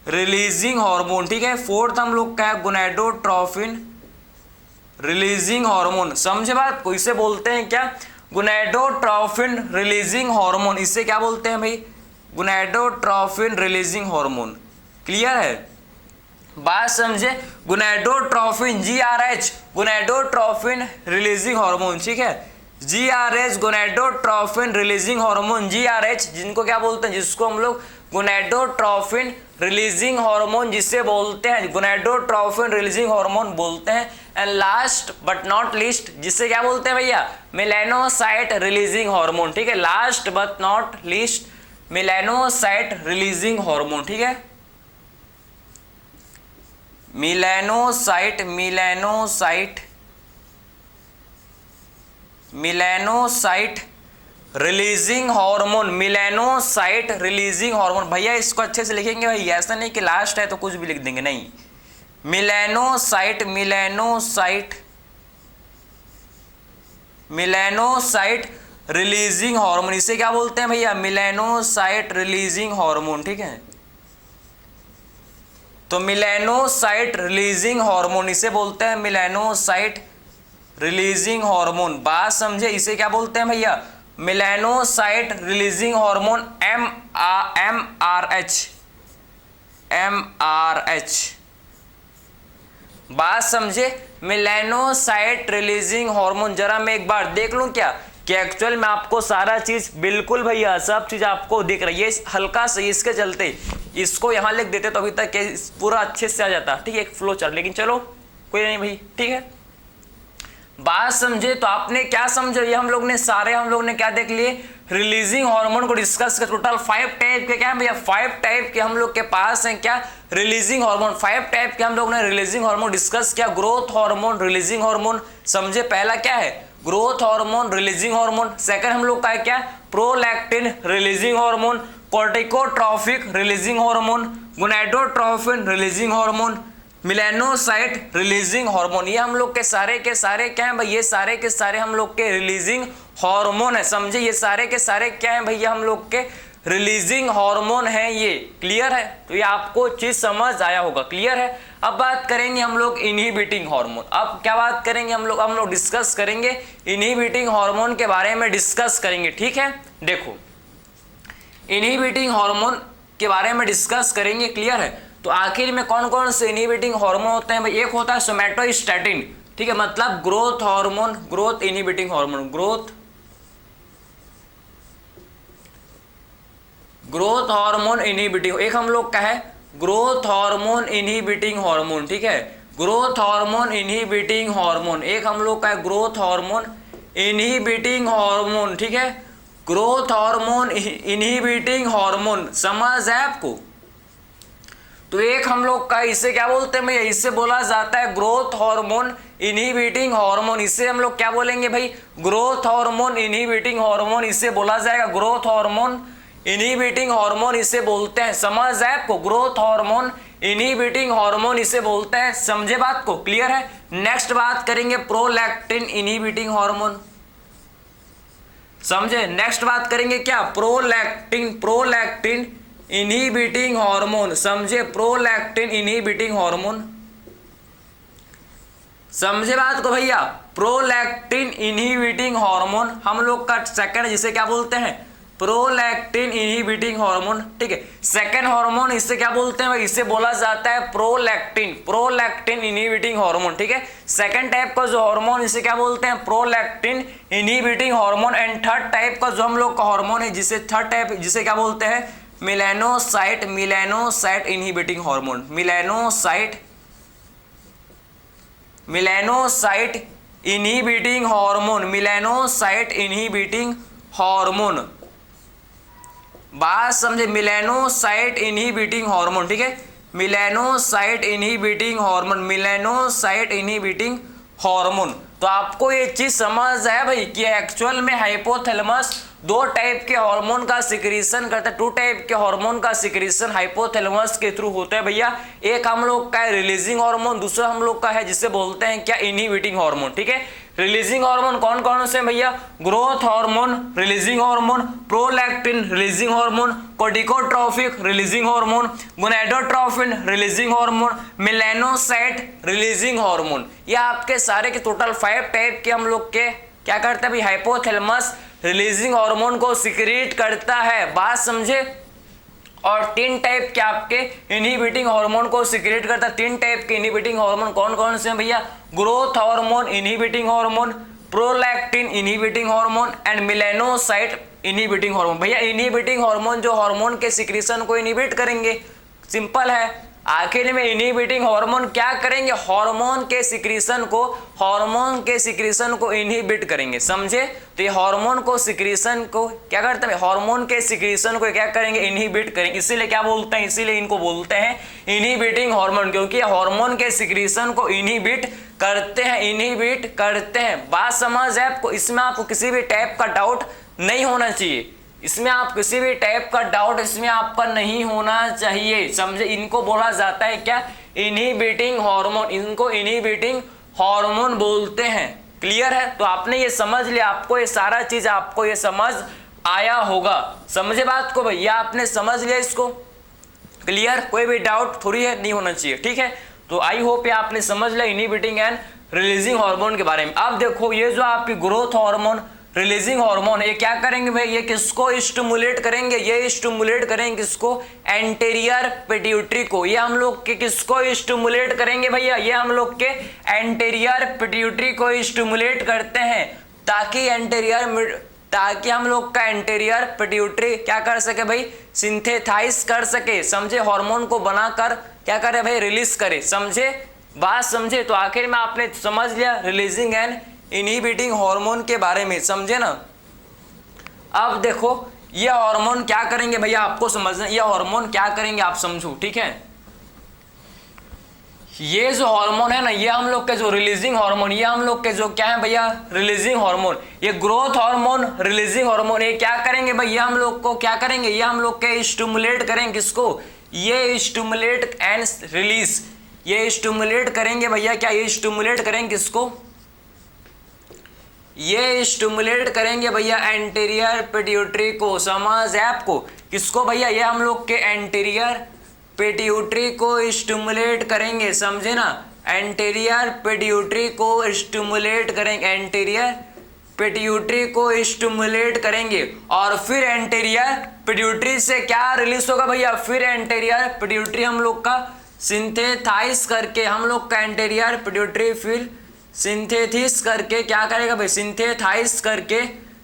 रिलीजिंग हार्मोन। ठीक है, फोर्थ हम लोग का है गोनैडोट्रोफिन रिलीजिंग हार्मोन। समझे बात को, इसे बोलते हैं क्या, गोनैडोट्रोफिन रिलीजिंग हार्मोन, इसे क्या बोलते हैं भाई, गोनैडोट्रोफिन रिलीजिंग हार्मोन, क्लियर है। बात समझे, गोनैडोट्रोफिन जीआरएच, गोनैडोट्रोफिन रिलीजिंग हार्मोन। ठीक है, जीआरएच गोनैडोट्रोफिन रिलीजिंग हार्मोन, जीआरएच जिनको क्या बोलते हैं, जिसको हम लोग गोनैडोट्रोफिन रिलीजिंग हार्मोन जिसे बोलते हैं गोनेडोट्रोफिन रिलीजिंग हार्मोन बोलते हैं। And last but not least जिसे क्या बोलते हैं भैया, मेलानोसाइट रिलीजिंग हार्मोन, ठीक है। Last but not least melanocyte releasing hormone, ठीक है। Melanocyte releasing hormone, melanocyte releasing hormone. भैया इसको अच्छे से लिखेंगे भाई, ऐसा नहीं कि लास्ट है तो कुछ भी लिख देंगे, नहीं। मेलानोसाइट रिलीजिंग हार्मोन, इसे क्या बोलते हैं भैया, मेलानोसाइट रिलीजिंग हार्मोन, ठीक है। तो मेलानोसाइट रिलीजिंग हार्मोन इसे बोलते हैं मेलानोसाइट रिलीजिंग हार्मोन। बात समझे, इसे क्या बोलते हैं भैया, मेलानोसाइट रिलीजिंग हार्मोन, MRH। बात समझे, मेलानोसाइट रिलीजिंग हार्मोन। जरा मैं एक बार देख लूं क्या कि एक्चुअल में आपको सारा चीज बिल्कुल भैया सब चीज आपको दिख रही है। हल्का से इसके चलते इसको यहां लिख देते तो अभी तक पूरा अच्छे से आ जाता, ठीक है, एक फ्लो चल। लेकिन चलो कोई नहीं भाई, ठीक है। बात समझे, तो आपने क्या समझो, ये हम लोग ने क्या देख लिए, रिलीजिंग हार्मोन को डिस्कस कर। टोटल 5 टाइप के क्या है भैया, 5 टाइप के हम लोग के पास हैं क्या, रिलीजिंग हार्मोन। 5 टाइप के हम लोग ने रिलीजिंग हार्मोन डिस्कस किया। ग्रोथ हार्मोन रिलीजिंग हार्मोन, समझे, पहला क्या है, growth hormone releasing hormone. Second हम लोग का है क्या, prolactin releasing hormone, corticotrophic releasing hormone, gonadotrophin releasing hormone, melanocyte releasing hormone. ये हम लोग के सारे क्या हैं भाई, ये सारे के सारे हम लोग के रिलीजिंग हार्मोन है, समझे। ये सारे के सारे क्या हैं भैया, हम लोग के रिलीजिंग हार्मोन है। ये क्लियर है, तो ये आपको चीज समझ आया होगा, क्लियर है। अब बात करेंगे हम लोग इनहिबिटिंग हार्मोन। अब क्या बात करेंगे हम लोग डिस्कस करेंगे इनहिबिटिंग हार्मोन के बारे में डिस्कस करेंगे, ठीक है। देखो इनहिबिटिंग हार्मोन के बारे में डिस्कस करेंगे, क्लियर है। तो आखिर में कौन कौन से इनहिबिटिंग हार्मोन होते हैं भाई, एक होता है सोमैटोस्टैटिन, ठीक है, मतलब growth hormone, growth inhibiting hormone, growth hormone inhibiting. एक हम लोग का है ग्रोथ हार्मोन इनहिबिटिंग हार्मोन, ठीक है, ग्रोथ हार्मोन इनहिबिटिंग हार्मोन। एक हम लोग का है ग्रोथ हार्मोन इनहिबिटिंग हार्मोन, ठीक है, ग्रोथ हार्मोन इनहिबिटिंग हार्मोन, समझ है आपको। तो एक हम लोग का इसे क्या बोलते हैं भैया, इससे बोला जाता है ग्रोथ हार्मोन इनहिबिटिंग हार्मोन। इसे हम लोग क्या बोलेंगे भाई, ग्रोथ हार्मोन इनहिबिटिंग हार्मोन, इसे बोला जाएगा ग्रोथ हार्मोन इनहिबिटिंग हार्मोन, इसे बोलते हैं, समझ है आपको, ग्रोथ हार्मोन इनहिबिटिंग हार्मोन इसे बोलते हैं, समझे बात को, क्लियर है। नेक्स्ट बात करेंगे प्रोलैक्टिन इनहिबिटिंग हार्मोन, समझे। नेक्स्ट बात करेंगे क्या, प्रोलैक्टिन इनहिबिटिंग हार्मोन, समझे, प्रोलैक्टिन इनहिबिटिंग हार्मोन, समझे बात को भैया। प्रोलैक्टिन इनहिबिटिंग हार्मोन हम लोग का सेकंड, जिसे क्या बोलते हैं, प्रोलैक्टिन इनहिबिटिंग हार्मोन, ठीक है। सेकंड हार्मोन इसे क्या बोलते हैं भाई, इसे बोला जाता है प्रोलैक्टिन इनहिबिटिंग हार्मोन, ठीक है। सेकंड टाइप का जो हार्मोन इसे क्या बोलते हैं, prolactin inhibiting hormone. And third type का जो हम लोग का हार्मोन है, जिसे थर्ड टाइप जिसे क्या बोलते हैं, melanocyte inhibiting hormone, melanocyte inhibiting hormone, melanocyte inhibiting hormone. बात समझे, मेलानोसाइट इनहिबिटिंग हार्मोन, ठीक है, melanocyte inhibiting hormone, melanocyte inhibiting hormone. तो आपको ये चीज समझ है भाई कि एक्चुअल में हाइपोथैलेमस 2 टाइप के हार्मोन का सिक्रीशन करता है, 2 टाइप के हार्मोन का सिक्रीशन हाइपोथैलेमस के थ्रू होता है भैया। एक हम लोग का है रिलीजिंग हार्मोन, दूसरा हम लोग का है जिसे बोलते हैं क्या, इनहिबिटिंग हार्मोन, ठीक है। रिलीजिंग हार्मोन कौन कौन से भैया, growth hormone releasing hormone, prolactin releasing hormone, corticotrophic releasing hormone, gonadotrophin releasing hormone, melanocyte releasing hormone. ये आपके सारे के टोटल 5 टाइप के हम लोग के क्या करते हैं भाई, हाइपोथैलेमस रिलीजिंग हार्मोन को सिक्रीट करता है, बात समझे। और 3 टाइप के आपके इनहिबिटिंग हार्मोन को सिक्रेट करता है। 3 टाइप के इनहिबिटिंग हार्मोन कौन कौन से हैं भैया, growth hormone inhibiting hormone, prolactin inhibiting hormone and melanocyte inhibiting hormone. भैया इनहिबिटिंग हार्मोन जो हार्मोन के सिक्रीशन को इनहिबिट करेंगे, सिंपल है। आखिर में इनहिबिटिंग हार्मोन क्या करेंगे, हार्मोन के सिक्रीशन को इनहिबिट करेंगे, समझे। तो ये हार्मोन को सिक्रीशन को क्या करते हैं, हार्मोन के सिक्रीशन को क्या करेंगे, इनहिबिट करेंगे। इसीलिए क्या बोलते हैं, इसीलिए इनको बोलते हैं इनहिबिटिंग हार्मोन, क्योंकि हार्मोन के सिक्रीशन को इनहिबिट करते हैं। बात समझ है आपको। इसमें आपको किसी भी टाइप का डाउट नहीं होना चाहिए, इसमें आपका नहीं होना चाहिए, समझे। इनको बोला जाता है क्या, इनहिबिटिंग हार्मोन, इनको इनहिबिटिंग हार्मोन बोलते हैं। क्लियर है। तो आपने ये समझ लिया, आपको ये सारा चीज आपको ये समझ आया होगा, समझे बात को भैया, आपने समझ लिया इसको। क्लियर, कोई भी डाउट थोड़ी है, नहीं होना चाहिए, ठीक है। तो आई होप ये आपने समझ लिया इनहिबिटिंग एंड रिलीजिंग हार्मोन के बारे में। अब देखो ये जो आपकी ग्रोथ हार्मोन, रिलीजिंग हार्मोन, ये क्या करेंगे भाई, ये किसको स्टिमुलेट करेंगे, ये स्टिमुलेट करेंगे किसको, एंटीरियर पिट्यूटरी को। ये हम लोग के किसको स्टिमुलेट करेंगे भैया, ये हम लोग के एंटीरियर पिट्यूटरी को स्टिमुलेट करते हैं, ताकि हम लोग का एंटीरियर पिट्यूटरी क्या कर सके भाई, सिंथेसाइज कर सके, समझे। हार्मोन को बनाकर क्या करे भाई, रिलीज करे, समझे बात, समझे। तो आखिर में आपने समझ लिया रिलीजिंग एंड इनहिबिटिंग हार्मोन के बारे में, समझे ना। अब देखो ये हार्मोन क्या करेंगे भैया, आपको समझना, ये हार्मोन क्या करेंगे आप समझो, ठीक है। ये जो हार्मोन है ना, ये हम लोग के जो रिलीजिंग हार्मोन, ये हम लोग के जो क्या है भैया, रिलीजिंग हार्मोन, ये ग्रोथ हार्मोन, रिलीजिंग हार्मोन, ये क्या करेंगे भाई, ये हम लोग को क्या करेंगे, ये हम लोग के स्टिमुलेट करेंगे किसको, ये स्टिमुलेट एंड रिलीज, ये स्टिमुलेट करेंगे भैया, क्या ये स्टिमुलेट करेंगे किसको, ये स्टिमुलेट करेंगे भैया एंटीरियर पिट्यूटरी को, समझ है आपको, किसको भैया, ये हम लोग के एंटीरियर पिट्यूटरी को स्टिमुलेट करेंगे, समझे ना। एंटीरियर पिट्यूटरी को स्टिमुलेट करेंगे, एंटीरियर पिट्यूटरी को स्टिमुलेट करेंगे, और फिर एंटीरियर पिट्यूटरी से क्या रिलीज होगा भैया, फिर एंटीरियर पिट्यूटरी हम लोग का सिंथेसाइज करके, हम लोग का एंटीरियर पिट्यूटरी फिर सिंथेसिस करके क्या करेगा भाई, सिंथेसाइज करके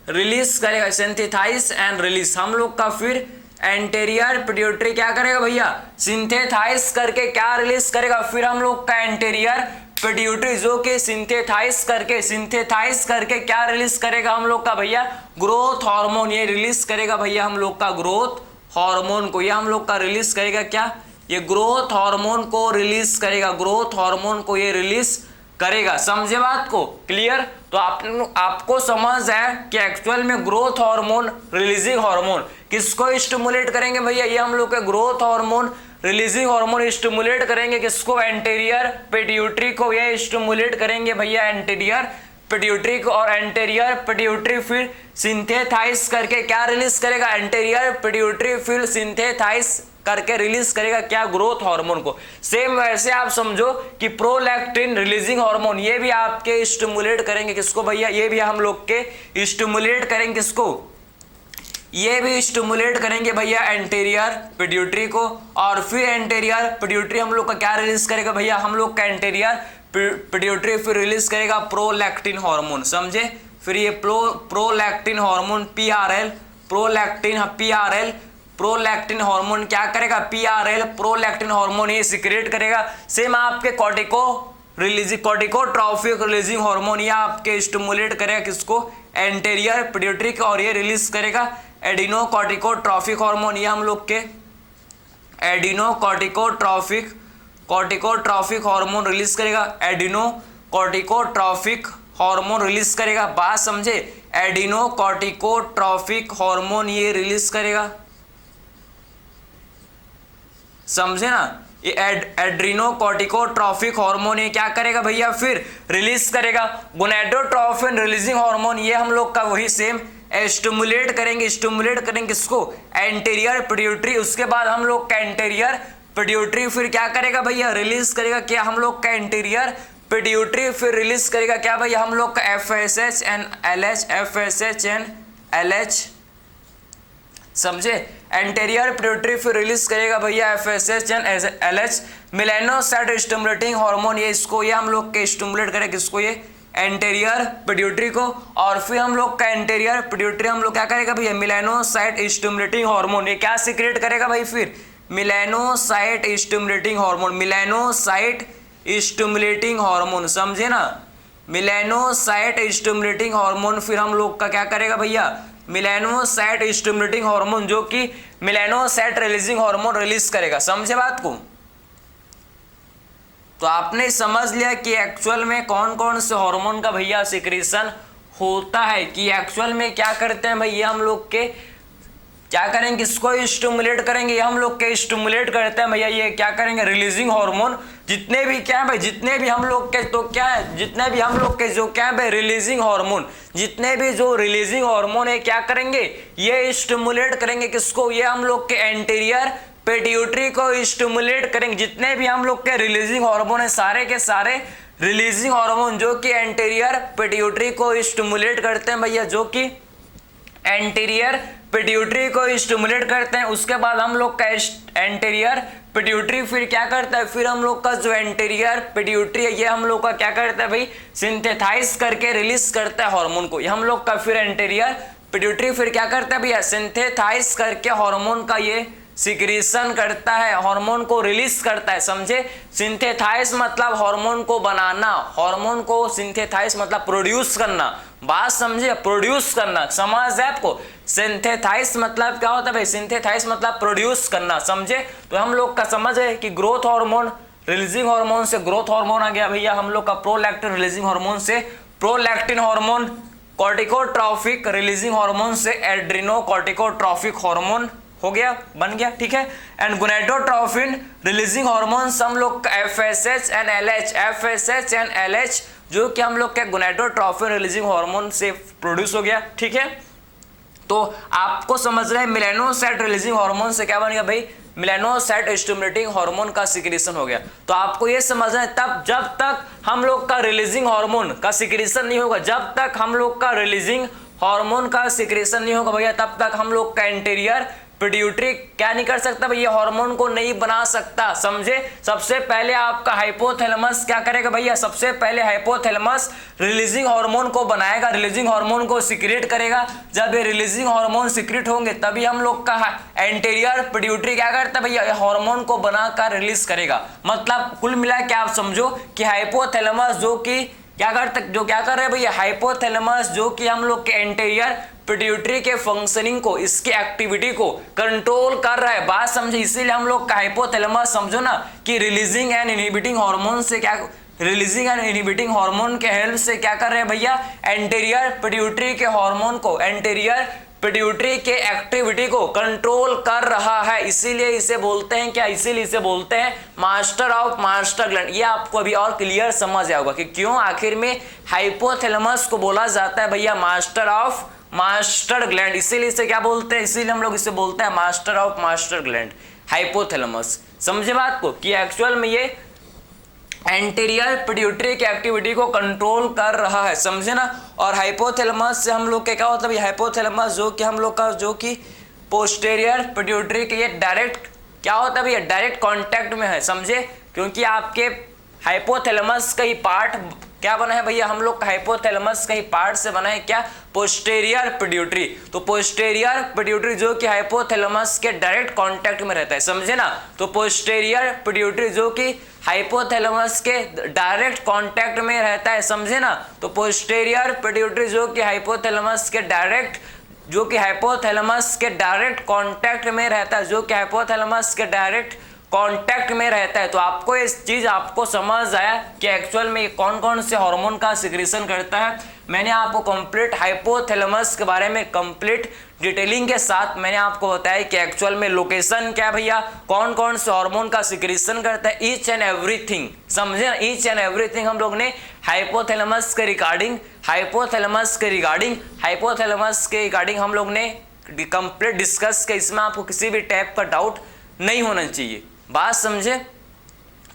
रिलीज करेगा, सिंथेसाइज एंड रिलीज, हम लोग का फिर एंटीरियर पिट्यूटरी क्या करेगा भैया, सिंथेसाइज करके क्या रिलीज करेगा, फिर हम लोग का एंटीरियर पिट्यूटरी जो कि सिंथेसाइज करके क्या रिलीज करेगा हम लोग का भैया, ग्रोथ हार्मोन, ये रिलीज करेगा भैया हम लोग का ग्रोथ हार्मोन को, ये हम लोग का रिलीज करेगा क्या, ये ग्रोथ हार्मोन को रिलीज करेगा, ग्रोथ हार्मोन को ये रिलीज करेगा, समझे बात को। क्लियर। तो आपको समझ है कि एक्चुअल में ग्रोथ हार्मोन, रिलीजिंग हार्मोन किसको स्टिमुलेट करेंगे भैया, ये हम लोग के growth hormone, releasing hormone stimulate करेंगे किसको, एंटीरियर पिट्यूटरी को, ये स्टिमुलेट करेंगे भैया एंटीरियर पिट्यूटरी को, और एंटीरियर पिट्यूटरी फिर सिंथेसाइज करके क्या रिलीज करेगा, एंटीरियर पिट्यूटरी फिर सिंथेसाइज करके रिलीज करेगा क्या, ग्रोथ हार्मोन को। सेम वैसे आप समझो कि प्रोलैक्टिन रिलीजिंग हार्मोन, ये भी आपके स्टिमुलेट करेंगे किसको भैया, ये भी हम लोग के स्टिमुलेट करेंगे किसको, ये भी स्टिमुलेट करेंगे भैया एंटीरियर पिट्यूटरी को, और फिर एंटीरियर पिट्यूटरी हम लोग का क्या रिलीज करेगा भैया, हम लोग का एंटीरियर पिट्यूटरी फिर रिलीज करेगा प्रोलैक्टिन हार्मोन, समझे। फिर ये prolactin hormone PRL, prolactin hormone क्या करेगा, पीआरएल प्रोलैक्टिन हार्मोन ये सिक्रेट करेगा। सेम आपके कॉर्टिकोट्रॉपिक रिलीजिंग हार्मोन, ये आपके स्टिमुलेट करेगा किसको, एंटीरियर पिट्यूटरी को, और ये रिलीज करेगा एडिनोकॉर्टिकोट्रॉपिक हार्मोन, ये हम लोग के एडिनोकॉर्टिकोट्रॉपिक हार्मोन रिलीज करेगा, एडिनोकॉर्टिकोट्रॉपिक हार्मोन रिलीज करेगा, बात समझे, एडिनोकॉर्टिकोट्रॉपिक हार्मोन ये रिलीज करेगा, समझे ना। ये एड्रीनोकॉर्टिकोट्रॉपिक हार्मोन ये क्या करेगा भैया, फिर रिलीज करेगा गोनेडोट्रोफिन रिलीजिंग हार्मोन, ये हम लोग का वही सेम स्टिमुलेट करेंगे किसको, एंटीरियर पिट्यूटरी। उसके बाद हम लोग का एंटीरियर पिट्यूटरी फिर क्या करेगा भैया, रिलीज करेगा क्या, हम लोग का एंटीरियर पिट्यूटरी फिर रिलीज करेगा क्या भैया, हम लोग का एफएसएच एंड एलएच, समझे। एंटीरियर पिट्यूटरी फिर रिलीज करेगा भैया FSH and LH, melanocyte stimulating hormone, ये इसको, ये हम लोग के स्टिमुलेट करेगा किसको, ये एंटीरियर पिट्यूटरी को, और फिर हम लोग का एंटीरियर पिट्यूटरी हम लोग क्या करेगा भैया, मेलानोसाइट स्टिमुलेटिंग हार्मोन ये क्या सीक्रेट करेगा भाई, फिर melanocyte stimulating hormone, melanocyte stimulating hormone, समझे ना, मेलानोसाइट स्टिमुलेटिंग हार्मोन। फिर हम लोग का क्या करेगा भैया, मेलानोसाइट स्टिमुलेटिंग हार्मोन जो कि मेलानोसाइट रिलीजिंग हार्मोन रिलीज करेगा, समझे बात को। तो आपने समझ लिया कि एक्चुअल में कौन कौन से हार्मोन का भैया सिक्रीशन होता है, कि एक्चुअल में क्या करते हैं भैया हम लोग के, क्या करेंगे, किसको स्टिमुलेट करेंगे, हम लोग के स्टिमुलेट करते हैं भैया, ये क्या करेंगे, रिलीजिंग हार्मोन। जितने भी क्या है भाई, जितने भी हम लोग के तो क्या है, जितने भी हम लोग के जो क्या है भाई रिलीजिंग हार्मोन, जितने भी जो रिलीजिंग हार्मोन है क्या करेंगे, ये स्टिमुलेट करेंगे किसको, ये हम लोग के एंटीरियर पिट्यूटरी को स्टिमुलेट करेंगे। जितने भी हम लोग के रिलीजिंग हार्मोन है सारे के सारे रिलीजिंग हार्मोन जो कि एंटीरियर पिट्यूटरी को स्टिमुलेट करते हैं भैया, जो कि एंटीरियर पिट्यूटरी को स्टिमुलेट करते हैं। उसके बाद हम लोग का एंटीरियर पिट्यूटरी फिर क्या करता है, फिर हम लोग का जो एंटीरियर पिट्यूटरी है ये हम लोग का क्या करता है भाई, सिंथेसाइज करके रिलीज करता है हार्मोन को। ये हम लोग का फिर एंटीरियर पिट्यूटरी फिर क्या करता है भैया, सिंथेसाइज करके हार्मोन का ये सिक्रीशन करता है, हार्मोन को रिलीज करता है, समझे। सिंथेसाइज मतलब हार्मोन को बनाना, हार्मोन को सिंथेसाइज मतलब प्रोड्यूस करना, बात समझे, प्रोड्यूस करना, समझ है आपको। सिंथेसाइज मतलब क्या होता है भाई, सिंथेसाइज मतलब प्रोड्यूस करना, समझे। तो हम लोग का समझ है कि ग्रोथ हार्मोन रिलीजिंग हार्मोन से ग्रोथ हार्मोन आ गया भैया, हम लोग का प्रोलैक्टिन रिलीजिंग हार्मोन से prolactin hormone, corticotrophic releasing hormone से एड्रिनोकॉर्टिकोट्रॉफिक हार्मोन हो गया, बन गया, ठीक है। एंड गोनेडोट्रोफिन रिलीजिंग हार्मोन्स हम लोग का FSH and LH, FSH and LH जो कि हम लोग के गोनेडोट्रोफिन रिलीजिंग हार्मोन से प्रोड्यूस हो गया, ठीक है। तो आपको समझ रहे हैं मेलानोसाइट रिलीजिंग हार्मोन से क्या बन गया भाई, मेलानोसाइट स्टिमुलेटिंग हार्मोन का सिक्रीशन हो गया। तो आपको ये समझना है तब जब तक हम लोग का रिलीजिंग हार्मोन का सिक्रीशन नहीं होगा, जब तक हम लोग का रिलीजिंग हार्मोन का सिक्रीशन नहीं होगा भैया, तब तक हम लोग का एंटीरियर पिट्यूटरी क्या नहीं कर सकता भैया, हार्मोन को नहीं बना सकता, समझे। सबसे पहले आपका हाइपोथैलेमस क्या करेगा भैया, सबसे पहले हाइपोथैलेमस रिलीजिंग हार्मोन को बनाएगा, रिलीजिंग हार्मोन को सिक्रेट करेगा। जब ये रिलीजिंग हार्मोन सिक्रेट होंगे तभी हम लोग का एंटीरियर पिट्यूटरी क्या करता है भैया, हार्मोन को बनाकर रिलीज करेगा। मतलब कुल मिला के आप समझो कि हाइपोथैलेमस जो कि क्या कर रहे हैं भैया, हाइपोथैलेमस जो कि हम लोग के एंटीरियर पिट्यूटरी के फंक्शनिंग को, इसके एक्टिविटी को कंट्रोल कर रहा है, बात समझे। इसीलिए हम लोग का हाइपोथैलेमस समझो ना कि रिलीजिंग एंड इनहिबिटिंग हार्मोन से क्या, रिलीजिंग एंड इनहिबिटिंग हार्मोन के हेल्प से क्या कर रहे हैं भैया, एंटीरियर पिट्यूटरी के हार्मोन को, एंटीरियर पिट्यूटरी के एक्टिविटी को कंट्रोल कर रहा है। इसीलिए इसे बोलते हैं क्या, इसीलिए इसे बोलते हैं मास्टर ऑफ मास्टर ग्लैंड। ये आपको अभी और क्लियर समझ आएगा कि क्यों आखिर में हाइपोथैलेमस को बोला जाता है भैया मास्टर ऑफ मास्टर ग्लैंड। इसीलिए इसे क्या बोलते हैं, इसीलिए हम लोग इसे बोलते हैं master of master gland, hypothalamus. समझे बात को कि एक्चुअल में ये एंटीरियर पिट्यूटरी की एक्टिविटी को कंट्रोल कर रहा है, समझे ना। और हाइपोथैलेमस से हम लोग के क्या होता है, हाइपोथैलेमस जो कि हम लोग का जो कि पोस्टेरियर पिट्यूटरी के ये डायरेक्ट क्या होता है भैया, डायरेक्ट कांटेक्ट में है, समझे। क्योंकि आपके हाइपोथैलेमस का ही पार्ट क्या बना है भैया, हम लोग का हाइपोथैलेमस का ही पार्ट से बना है क्या, पोस्टेरियर पिट्यूटरी। तो पोस्टेरियर पिट्यूटरी जो कि हाइपोथैलेमस के डायरेक्ट कांटेक्ट में रहता है, समझे ना। तो पोस्टेरियर पिट्यूटरी जो कि हाइपोथैलेमस के डायरेक्ट कांटेक्ट में रहता है, समझे ना। तो पोस्टेरियर पिट्यूटरी जो कि हाइपोथैलेमस के डायरेक्ट कांटेक्ट में रहता है, जो कि हाइपोथैलेमस के डायरेक्ट कांटेक्ट में रहता है। तो आपको इस चीज आपको समझ आया कि एक्चुअल में कौन कौन से हार्मोन का सिक्रीशन करता है। मैंने आपको कंप्लीट हाइपोथैलेमस के बारे में कंप्लीट डिटेलिंग के साथ मैंने आपको बताया कि एक्चुअल में लोकेशन क्या भैया, कौन कौन से हार्मोन का सिक्रीशन करता है, ईच एंड एवरीथिंग, समझे ना। ईच एंड एवरीथिंग हम लोग ने हाइपोथैलेमस के रिगार्डिंग हम लोग ने कंप्लीट डिस्कस किया। इसमें आपको किसी भी टाइप का डाउट नहीं होना चाहिए, बात समझे।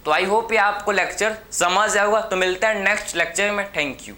तो आई होप ये आपको लेक्चर समझ आएगा। तो मिलते हैं नेक्स्ट लेक्चर में, थैंक यू।